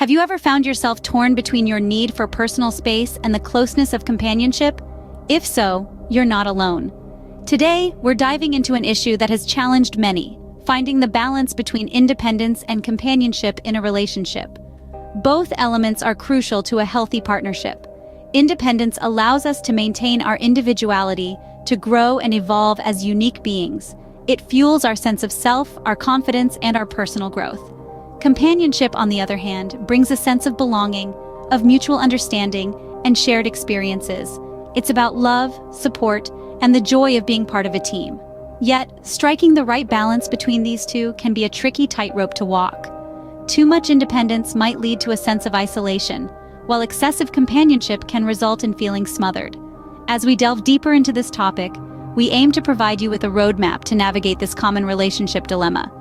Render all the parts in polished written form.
Have you ever found yourself torn between your need for personal space and the closeness of companionship? If so, you're not alone. Today, we're diving into an issue that has challenged many, finding the balance between independence and companionship in a relationship. Both elements are crucial to a healthy partnership. Independence allows us to maintain our individuality, to grow and evolve as unique beings. It fuels our sense of self, our confidence, and our personal growth. Companionship, on the other hand, brings a sense of belonging, of mutual understanding, and shared experiences. It's about love, support, and the joy of being part of a team. Yet, striking the right balance between these two can be a tricky tightrope to walk. Too much independence might lead to a sense of isolation, while excessive companionship can result in feeling smothered. As we delve deeper into this topic, we aim to provide you with a roadmap to navigate this common relationship dilemma.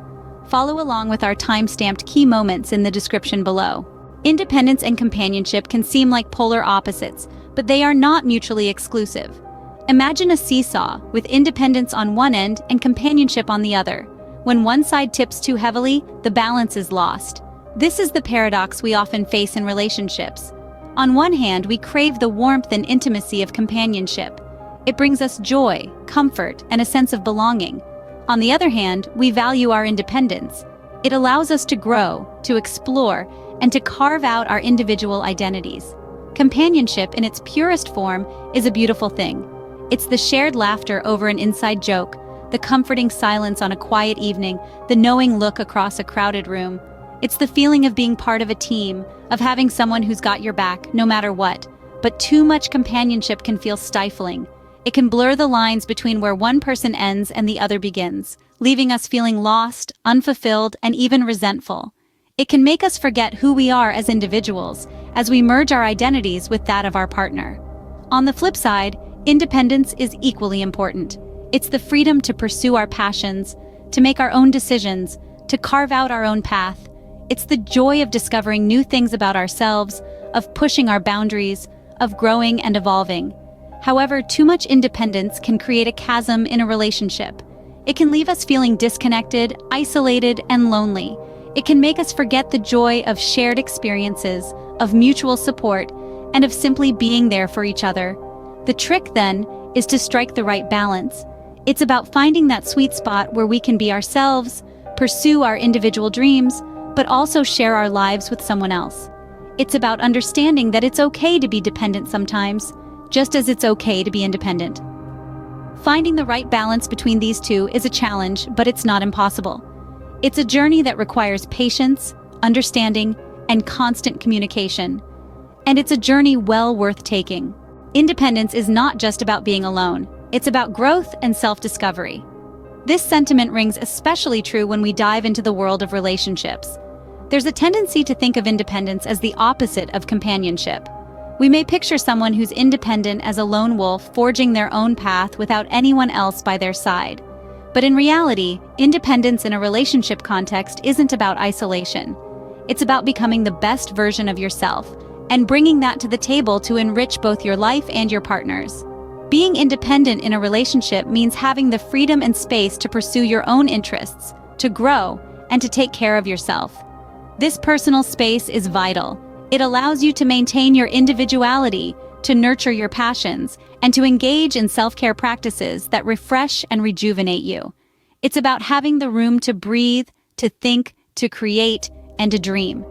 Follow along with our time-stamped key moments in the description below. Independence and companionship can seem like polar opposites, but they are not mutually exclusive. Imagine a seesaw with independence on one end and companionship on the other. When one side tips too heavily, the balance is lost. This is the paradox we often face in relationships. On one hand, we crave the warmth and intimacy of companionship. It brings us joy, comfort, and a sense of belonging. On the other hand, we value our independence. It allows us to grow, to explore, and to carve out our individual identities. Companionship, in its purest form, is a beautiful thing. It's the shared laughter over an inside joke, the comforting silence on a quiet evening, the knowing look across a crowded room. It's the feeling of being part of a team, of having someone who's got your back, no matter what. But too much companionship can feel stifling. It can blur the lines between where one person ends and the other begins, leaving us feeling lost, unfulfilled, and even resentful. It can make us forget who we are as individuals, as we merge our identities with that of our partner. On the flip side, independence is equally important. It's the freedom to pursue our passions, to make our own decisions, to carve out our own path. It's the joy of discovering new things about ourselves, of pushing our boundaries, of growing and evolving. However, too much independence can create a chasm in a relationship. It can leave us feeling disconnected, isolated, and lonely. It can make us forget the joy of shared experiences, of mutual support, and of simply being there for each other. The trick, then, is to strike the right balance. It's about finding that sweet spot where we can be ourselves, pursue our individual dreams, but also share our lives with someone else. It's about understanding that it's okay to be dependent sometimes, just as it's okay to be independent. Finding the right balance between these two is a challenge, but it's not impossible. It's a journey that requires patience, understanding, and constant communication. And it's a journey well worth taking. Independence is not just about being alone. It's about growth and self-discovery. This sentiment rings especially true when we dive into the world of relationships. There's a tendency to think of independence as the opposite of companionship. We may picture someone who's independent as a lone wolf forging their own path without anyone else by their side. But in reality, independence in a relationship context isn't about isolation. It's about becoming the best version of yourself and bringing that to the table to enrich both your life and your partner's. Being independent in a relationship means having the freedom and space to pursue your own interests, to grow, and to take care of yourself. This personal space is vital. It allows you to maintain your individuality, to nurture your passions, and to engage in self-care practices that refresh and rejuvenate you. It's about having the room to breathe, to think, to create, and to dream.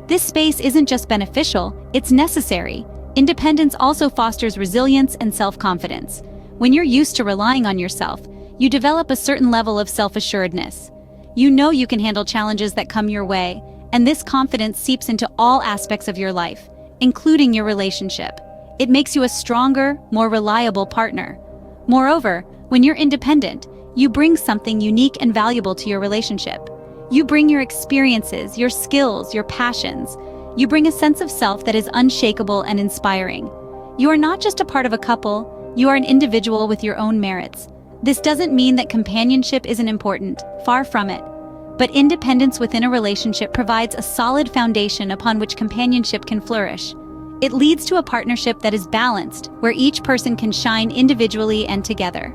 This space isn't just beneficial, it's necessary. Independence also fosters resilience and self-confidence. When you're used to relying on yourself, you develop a certain level of self-assuredness. You know you can handle challenges that come your way, and this confidence seeps into all aspects of your life, including your relationship. It makes you a stronger, more reliable partner. Moreover, when you're independent, you bring something unique and valuable to your relationship. You bring your experiences, your skills, your passions. You bring a sense of self that is unshakable and inspiring. You are not just a part of a couple, you are an individual with your own merits. This doesn't mean that companionship isn't important, far from it. But independence within a relationship provides a solid foundation upon which companionship can flourish. It leads to a partnership that is balanced, where each person can shine individually and together.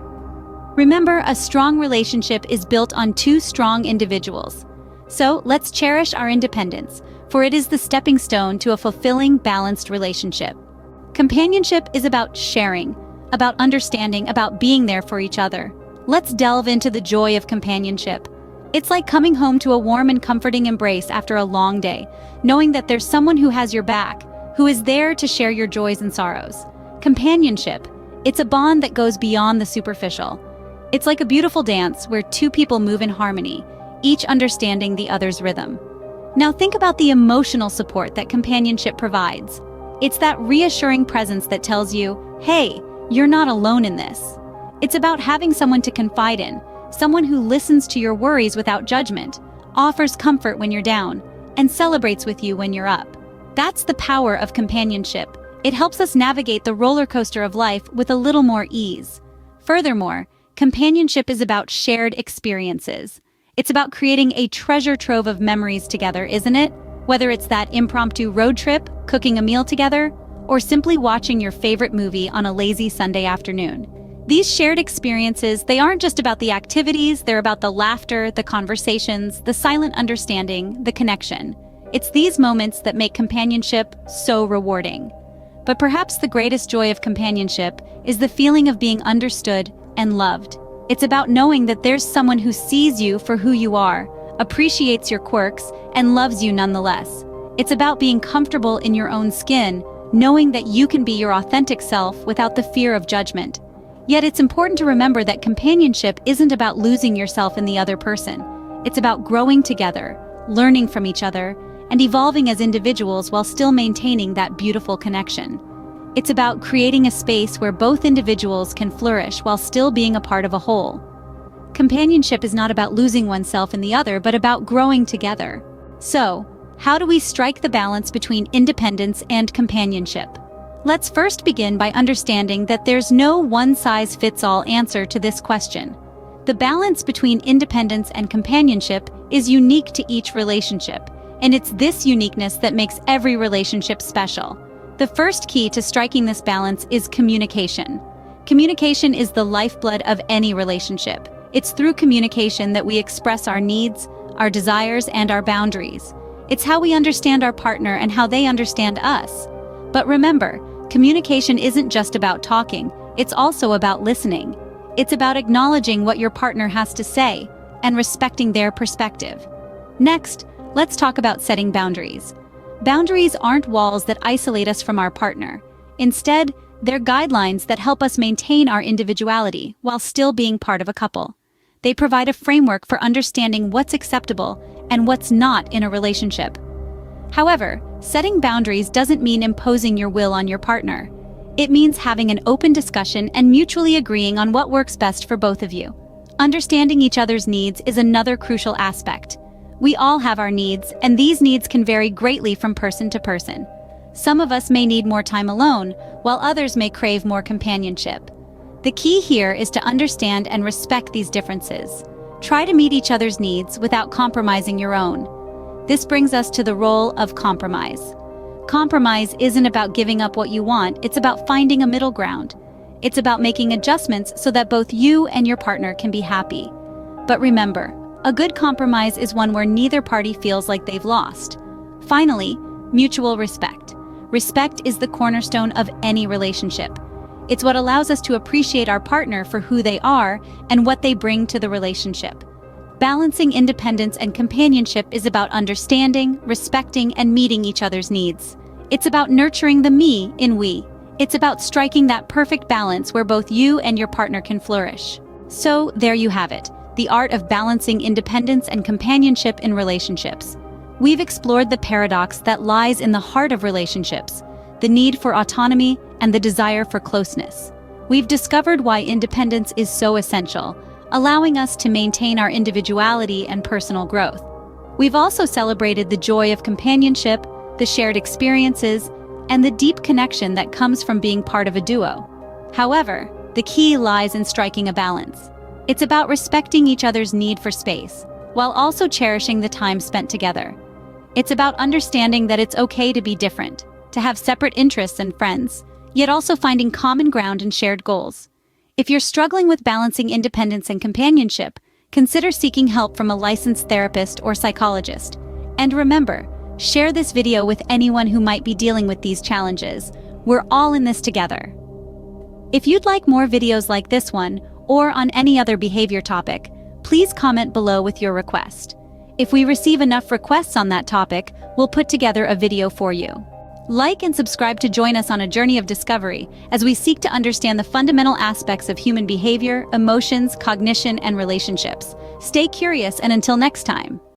Remember, a strong relationship is built on two strong individuals. So let's cherish our independence. for it is the stepping stone to a fulfilling, balanced relationship. Companionship is about sharing, about understanding, about being there for each other. Let's delve into the joy of companionship. It's like coming home to a warm and comforting embrace after a long day, knowing that there's someone who has your back, who is there to share your joys and sorrows. Companionship, it's a bond that goes beyond the superficial. It's like a beautiful dance where two people move in harmony, each understanding the other's rhythm. Now think about the emotional support that companionship provides. It's that reassuring presence that tells you, hey, you're not alone in this. It's about having someone to confide in, someone who listens to your worries without judgment, offers comfort when you're down, and celebrates with you when you're up. That's the power of companionship. It helps us navigate the roller coaster of life with a little more ease. Furthermore, companionship is about shared experiences. It's about creating a treasure trove of memories together, isn't it? Whether it's that impromptu road trip, cooking a meal together, or simply watching your favorite movie on a lazy Sunday afternoon. These shared experiences, they aren't just about the activities, they're about the laughter, the conversations, the silent understanding, the connection. It's these moments that make companionship so rewarding. But perhaps the greatest joy of companionship is the feeling of being understood and loved. It's about knowing that there's someone who sees you for who you are, appreciates your quirks, and loves you nonetheless. It's about being comfortable in your own skin, knowing that you can be your authentic self without the fear of judgment. Yet it's important to remember that companionship isn't about losing yourself in the other person. It's about growing together, learning from each other, and evolving as individuals while still maintaining that beautiful connection. It's about creating a space where both individuals can flourish while still being a part of a whole. Companionship is not about losing oneself in the other, but about growing together. So, how do we strike the balance between independence and companionship? Let's first begin by understanding that there's no one-size-fits-all answer to this question. The balance between independence and companionship is unique to each relationship, and it's this uniqueness that makes every relationship special. The first key to striking this balance is communication. Communication is the lifeblood of any relationship. It's through communication that we express our needs, our desires, and our boundaries. It's how we understand our partner and how they understand us. But remember, communication isn't just about talking, it's also about listening. It's about acknowledging what your partner has to say and respecting their perspective. Next, let's talk about setting boundaries. Boundaries aren't walls that isolate us from our partner. Instead, they're guidelines that help us maintain our individuality while still being part of a couple. They provide a framework for understanding what's acceptable and what's not in a relationship. However, setting boundaries doesn't mean imposing your will on your partner. It means having an open discussion and mutually agreeing on what works best for both of you. Understanding each other's needs is another crucial aspect. We all have our needs, and these needs can vary greatly from person to person. Some of us may need more time alone, while others may crave more companionship. The key here is to understand and respect these differences. Try to meet each other's needs without compromising your own. This brings us to the role of compromise. Compromise isn't about giving up what you want, it's about finding a middle ground. It's about making adjustments so that both you and your partner can be happy. But remember, a good compromise is one where neither party feels like they've lost. Finally, mutual respect. Respect is the cornerstone of any relationship. It's what allows us to appreciate our partner for who they are and what they bring to the relationship. Balancing independence and companionship is about understanding, respecting, and meeting each other's needs. It's about nurturing the me in we. It's about striking that perfect balance where both you and your partner can flourish. So, there you have it, the art of balancing independence and companionship in relationships. We've explored the paradox that lies in the heart of relationships, the need for autonomy and the desire for closeness. We've discovered why independence is so essential, allowing us to maintain our individuality and personal growth. We've also celebrated the joy of companionship, the shared experiences, and the deep connection that comes from being part of a duo. However, the key lies in striking a balance. It's about respecting each other's need for space, while also cherishing the time spent together. It's about understanding that it's okay to be different, to have separate interests and friends, yet also finding common ground and shared goals. If you're struggling with balancing independence and companionship, consider seeking help from a licensed therapist or psychologist. And remember, Share this video with anyone who might be dealing with these challenges. We're all in this together. If you'd like more videos like this one, or on any other behavior topic, please comment below with your request. If we receive enough requests on that topic, we'll put together a video for you. Like and subscribe to join us on a journey of discovery as we seek to understand the fundamental aspects of human behavior, emotions, cognition, and relationships. Stay curious, and until next time.